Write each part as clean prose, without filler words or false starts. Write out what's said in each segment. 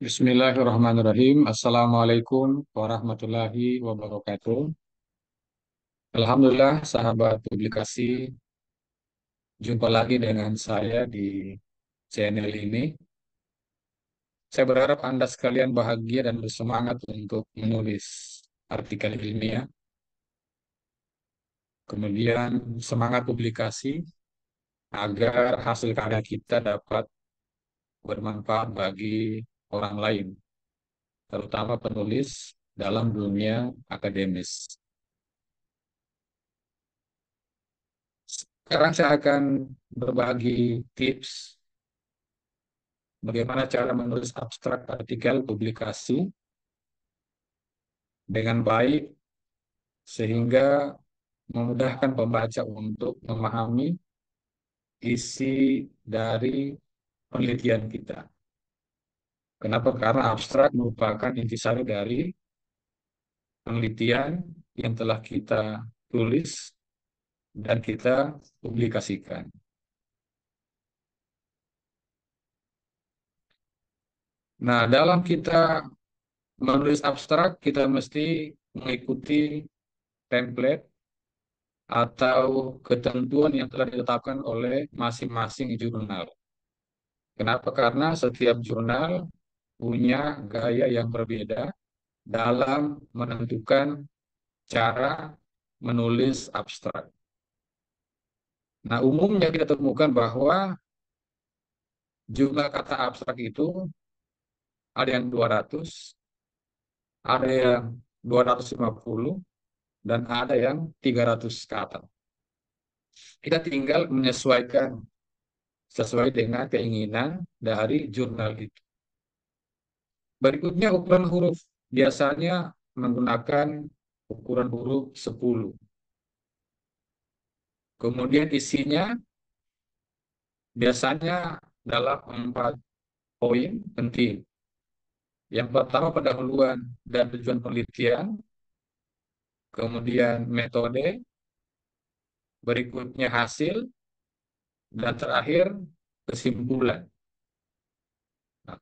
Bismillahirrahmanirrahim. Assalamualaikum warahmatullahi wabarakatuh. Alhamdulillah, sahabat publikasi, jumpa lagi dengan saya di channel ini. Saya berharap Anda sekalian bahagia dan bersemangat untuk menulis artikel ilmiah, kemudian semangat publikasi agar hasil karya kita dapat bermanfaat bagi orang lain, terutama penulis dalam dunia akademis. Sekarang saya akan berbagi tips bagaimana cara menulis abstrak artikel publikasi dengan baik sehingga memudahkan pembaca untuk memahami isi dari penelitian kita. Kenapa? Karena abstrak merupakan intisari dari penelitian yang telah kita tulis dan kita publikasikan. Nah, dalam kita menulis abstrak, kita mesti mengikuti template atau ketentuan yang telah ditetapkan oleh masing-masing jurnal. Kenapa? Karena setiap jurnal punya gaya yang berbeda dalam menentukan cara menulis abstrak. Nah, umumnya kita temukan bahwa jumlah kata abstrak itu ada yang 200, ada yang 250, dan ada yang 300 kata. Kita tinggal menyesuaikan sesuai dengan keinginan dari jurnal itu. Berikutnya ukuran huruf. Biasanya menggunakan ukuran huruf 10. Kemudian isinya biasanya dalam 4 poin penting. Yang pertama pendahuluan dan tujuan penelitian, kemudian metode, berikutnya hasil, dan terakhir kesimpulan. Nah,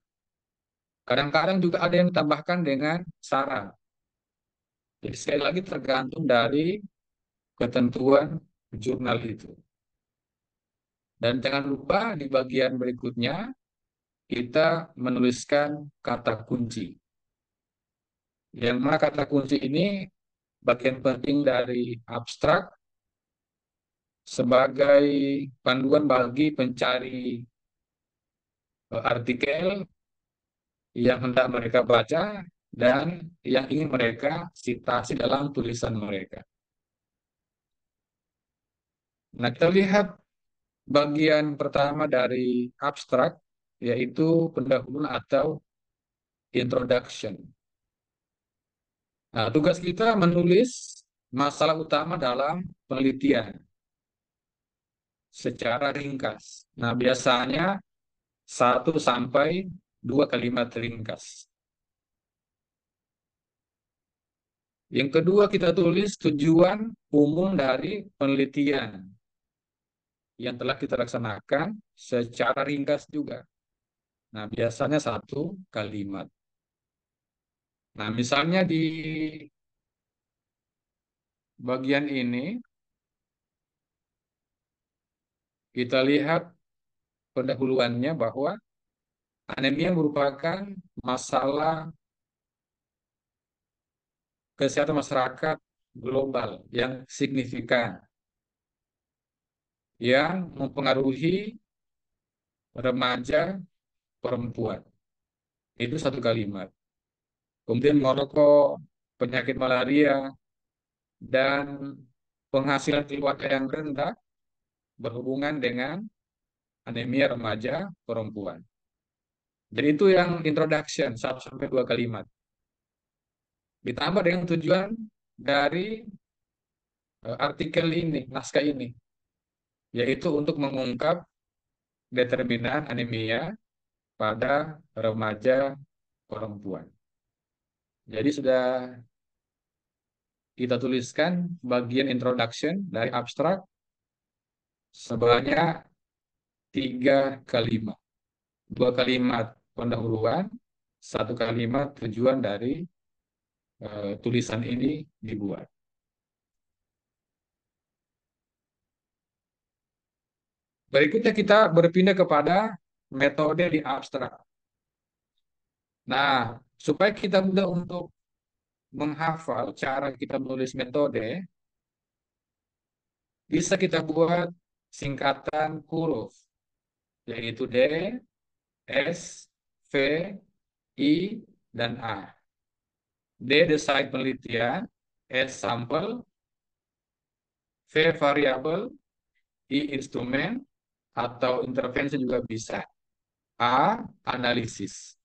kadang-kadang juga ada yang ditambahkan dengan saran. Jadi sekali lagi tergantung dari ketentuan jurnal itu. Dan jangan lupa di bagian berikutnya kita menuliskan kata kunci. Yang mana kata kunci ini bagian penting dari abstrak sebagai panduan bagi pencari artikel yang hendak mereka baca dan yang ingin mereka citasi dalam tulisan mereka. Nah, kita lihat bagian pertama dari abstrak, yaitu pendahuluan atau introduction. Nah, tugas kita menulis masalah utama dalam penelitian secara ringkas. Nah, biasanya 1 sampai 2 kalimat ringkas. Yang kedua, kita tulis tujuan umum dari penelitian yang telah kita laksanakan secara ringkas juga. Nah, biasanya 1 kalimat. Nah, misalnya di bagian ini, kita lihat pendahuluannya bahwa anemia merupakan masalah kesehatan masyarakat global yang signifikan, yang mempengaruhi remaja perempuan. Itu 1 kalimat. Kemudian merokok, penyakit malaria, dan penghasilan keluarga yang rendah berhubungan dengan anemia remaja perempuan. Jadi itu yang introduction, 1 sampai 2 kalimat. Ditambah dengan tujuan dari artikel ini, naskah ini, yaitu untuk mengungkap determinan anemia pada remaja perempuan. Jadi sudah kita tuliskan bagian introduction dari abstrak sebanyak 3 kalimat. 2 kalimat pendahuluan, satu kalimat tujuan dari tulisan ini dibuat. Berikutnya kita berpindah kepada metode di abstrak. Nah, supaya kita mudah untuk menghafal cara kita menulis metode, bisa kita buat singkatan huruf, yaitu D, S, V, I, dan A. D desain penelitian, S sampel, V variabel, I instrumen, atau intervensi juga bisa. A analisis.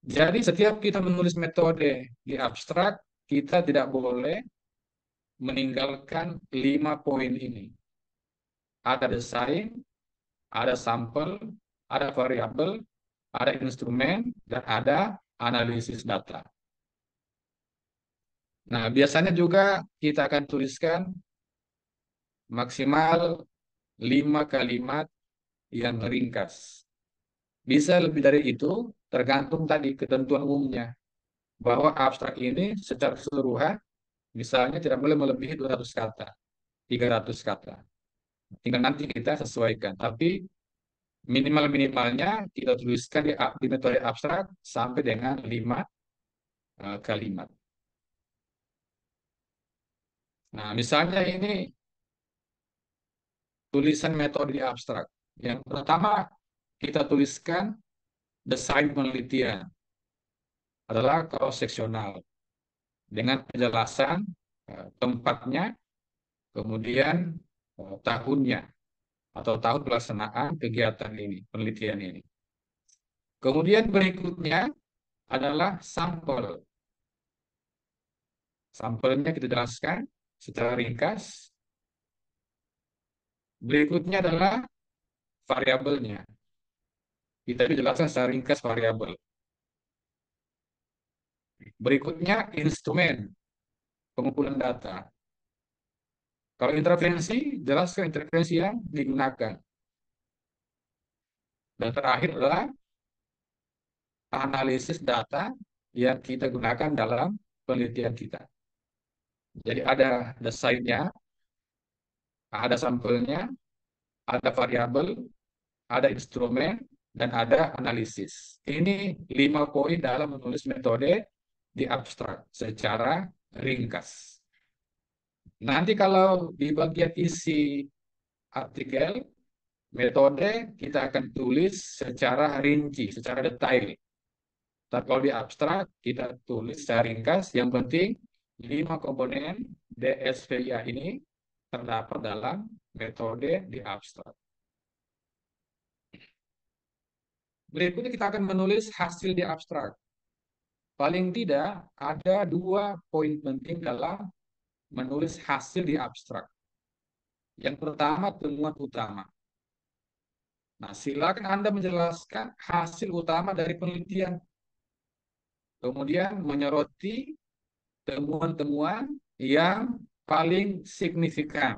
Jadi setiap kita menulis metode di abstrak, kita tidak boleh meninggalkan 5 poin ini. Ada desain, ada sampel, ada variabel, ada instrumen, dan ada analisis data. Nah, biasanya juga kita akan tuliskan maksimal 5 kalimat yang ringkas. Bisa lebih dari itu, tergantung tadi ketentuan umumnya. Bahwa abstrak ini secara keseluruhan, misalnya tidak boleh melebihi 200 kata, 300 kata. Tinggal nanti kita sesuaikan. Tapi minimal-minimalnya kita tuliskan di metode abstrak sampai dengan 5 kalimat. Nah, misalnya ini tulisan metode di abstrak. Yang pertama kita tuliskan desain penelitian adalah cross seksional dengan penjelasan tempatnya, kemudian tahunnya atau tahun pelaksanaan kegiatan ini, penelitian ini. Kemudian berikutnya adalah sampel. Sampelnya kita jelaskan secara ringkas. Berikutnya adalah variabelnya. Kita jelaskan secara ringkas variabel. Berikutnya instrumen pengumpulan data. Kalau intervensi, jelaskan intervensi yang digunakan. Dan terakhir adalah analisis data yang kita gunakan dalam penelitian kita. Jadi ada desainnya, ada sampelnya, ada variabel, ada instrumen, dan ada analisis. Ini 5 poin dalam menulis metode di abstrak secara ringkas. Nanti kalau di bagian isi artikel, metode kita akan tulis secara rinci, secara detail. Tapi kalau di abstrak, kita tulis secara ringkas. Yang penting, 5 komponen DSVIA ini terdapat dalam metode di abstrak. Berikutnya kita akan menulis hasil di abstrak. Paling tidak ada 2 poin penting dalam menulis hasil di abstrak. Yang pertama, temuan utama. Nah, silakan Anda menjelaskan hasil utama dari penelitian. Kemudian menyoroti temuan-temuan yang paling signifikan.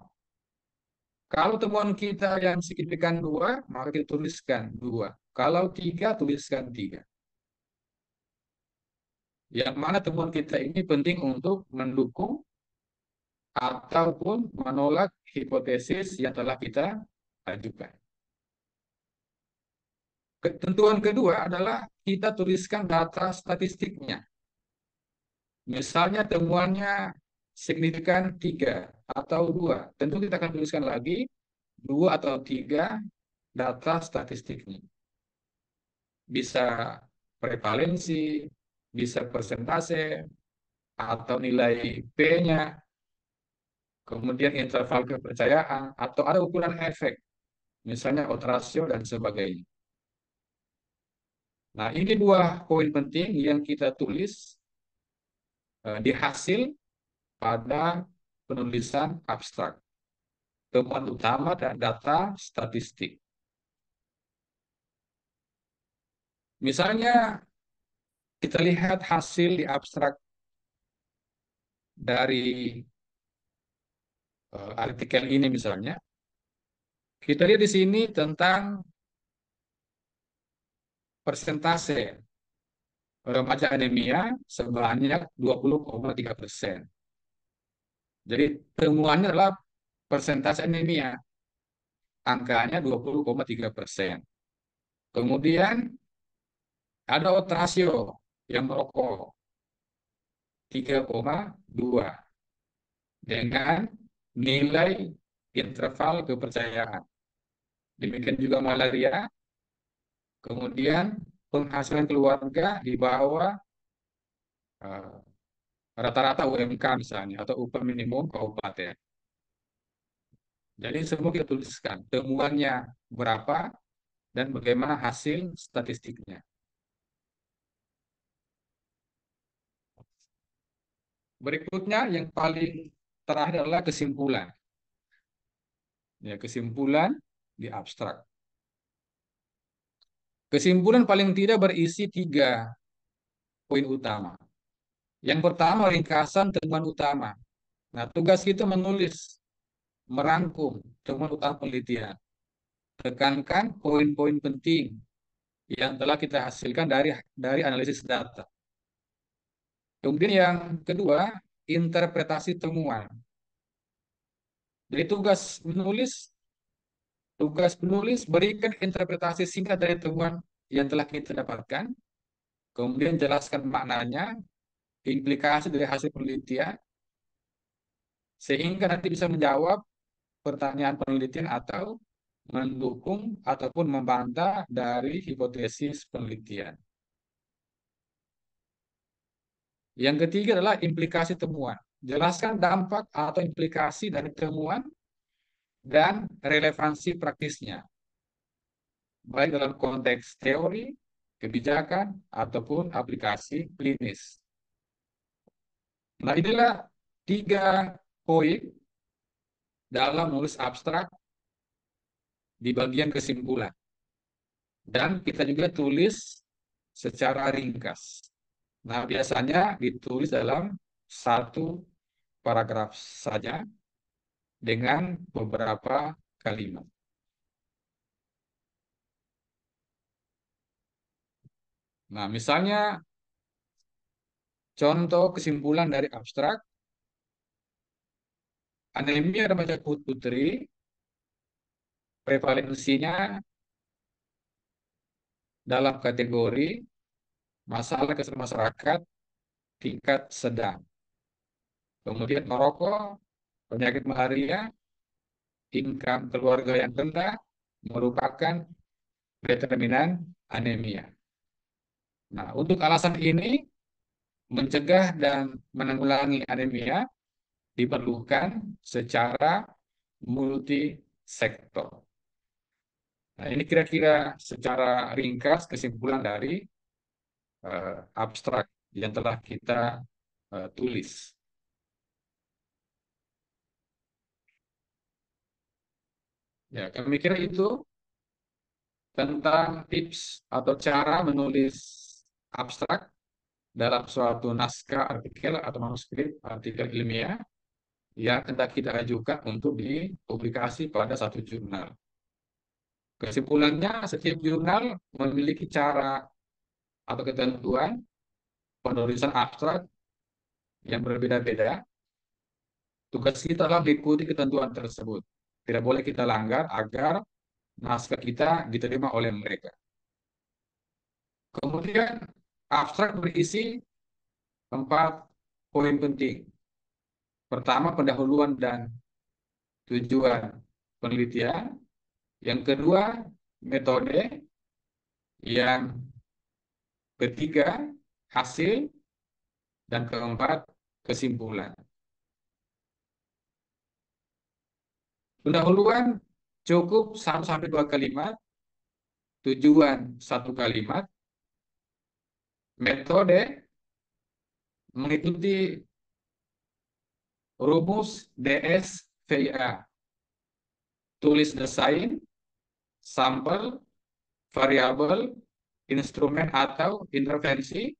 Kalau temuan kita yang signifikan 2, maka kita tuliskan 2. Kalau 3, tuliskan 3. Yang mana temuan kita ini penting untuk mendukung ataupun menolak hipotesis yang telah kita ajukan. Ketentuan kedua adalah kita tuliskan data statistiknya. Misalnya temuannya signifikan 3 atau 2. Tentu kita akan tuliskan lagi 2 atau 3 data statistiknya. Bisa prevalensi, bisa persentase, atau nilai P-nya, kemudian interval kepercayaan, atau ada ukuran efek, misalnya odds ratio dan sebagainya. Nah, ini 2 poin penting yang kita tulis di hasil pada penulisan abstrak. Temuan utama dan data statistik. Misalnya, kita lihat hasil di abstrak dari artikel ini misalnya. Kita lihat di sini tentang persentase remaja anemia sebanyak 20,3%. Jadi temuannya adalah persentase anemia, angkanya 20,3%. Kemudian ada out rasio yang merokok 3,2 dengan nilai interval kepercayaan. Demikian juga malaria, kemudian penghasilan keluarga di bawah eh, rata-rata UMK misalnya, atau upah minimum kabupaten. Jadi semua kita tuliskan temuannya berapa dan bagaimana hasil statistiknya. Berikutnya yang paling terakhir adalah kesimpulan. Ya, kesimpulan di abstrak. Kesimpulan paling tidak berisi 3 poin utama. Yang pertama, ringkasan temuan utama. Nah, tugas kita menulis, merangkum temuan utama penelitian. Tekankan poin-poin penting yang telah kita hasilkan dari analisis data. Kemudian yang kedua, interpretasi temuan. Jadi tugas penulis berikan interpretasi singkat dari temuan yang telah kita dapatkan, kemudian jelaskan maknanya, implikasi dari hasil penelitian, sehingga nanti bisa menjawab pertanyaan penelitian atau mendukung ataupun membantah dari hipotesis penelitian. Yang ketiga adalah implikasi temuan. Jelaskan dampak atau implikasi dari temuan dan relevansi praktisnya, baik dalam konteks teori, kebijakan, ataupun aplikasi klinis. Nah, inilah 3 poin dalam menulis abstrak di bagian kesimpulan. Dan kita juga tulis secara ringkas. Nah, biasanya ditulis dalam 1 paragraf saja dengan beberapa kalimat. Nah, misalnya contoh kesimpulan dari abstrak, anemia remaja putri, prevalensinya dalam kategori masalah kesehatan masyarakat tingkat sedang. Kemudian merokok, penyakit malaria, income keluarga yang rendah merupakan determinan anemia. Nah, untuk alasan ini, mencegah dan menanggulangi anemia diperlukan secara multisektor. Nah, ini kira-kira secara ringkas kesimpulan dari abstrak yang telah kita tulis. Ya, kami kira itu tentang tips atau cara menulis abstrak dalam suatu naskah artikel atau manuskrip artikel ilmiah yang hendak kita ajukan untuk dipublikasi pada satu jurnal. Kesimpulannya, setiap jurnal memiliki cara atau ketentuan penulisan abstrak yang berbeda-beda. Tugas kita adalah mengikuti ketentuan tersebut. Tidak boleh kita langgar agar naskah kita diterima oleh mereka. Kemudian, abstrak berisi 4 poin penting. Pertama, pendahuluan dan tujuan penelitian. Yang kedua, metode. Yang ketiga, hasil. Dan keempat, kesimpulan. Pendahuluan cukup 1 sampai 2 kalimat, tujuan 1 kalimat, metode mengikuti rumus DSVIA, tulis desain, sampel, variabel, instrumen atau intervensi,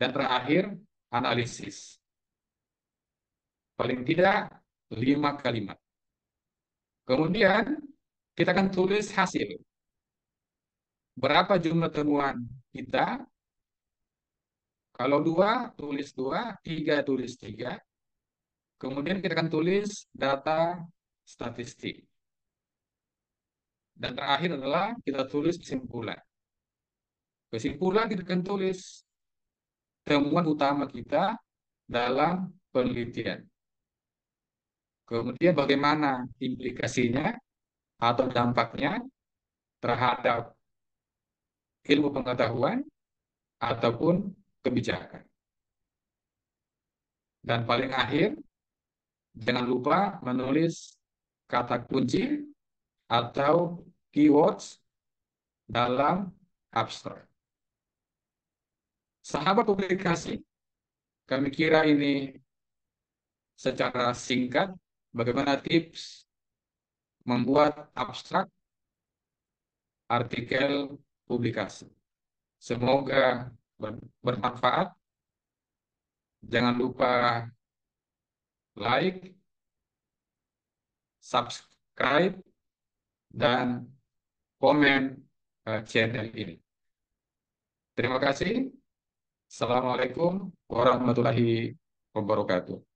dan terakhir analisis. Paling tidak 5 kalimat. Kemudian kita akan tulis hasil. Berapa jumlah temuan kita, Kalau dua, tulis dua, tiga, tulis tiga. Kemudian kita akan tulis data statistik. Dan terakhir adalah kita tulis kesimpulan. Kesimpulan kita akan tulis temuan utama kita dalam penelitian. Kemudian bagaimana implikasinya atau dampaknya terhadap ilmu pengetahuan ataupun kebijakan. Dan paling akhir, jangan lupa menulis kata kunci atau keywords dalam abstrak. Sahabat publikasi, kami kira ini secara singkat bagaimana tips membuat abstrak artikel publikasi. Semoga bermanfaat. Jangan lupa like, subscribe, dan komen channel ini. Terima kasih. Assalamualaikum warahmatullahi wabarakatuh.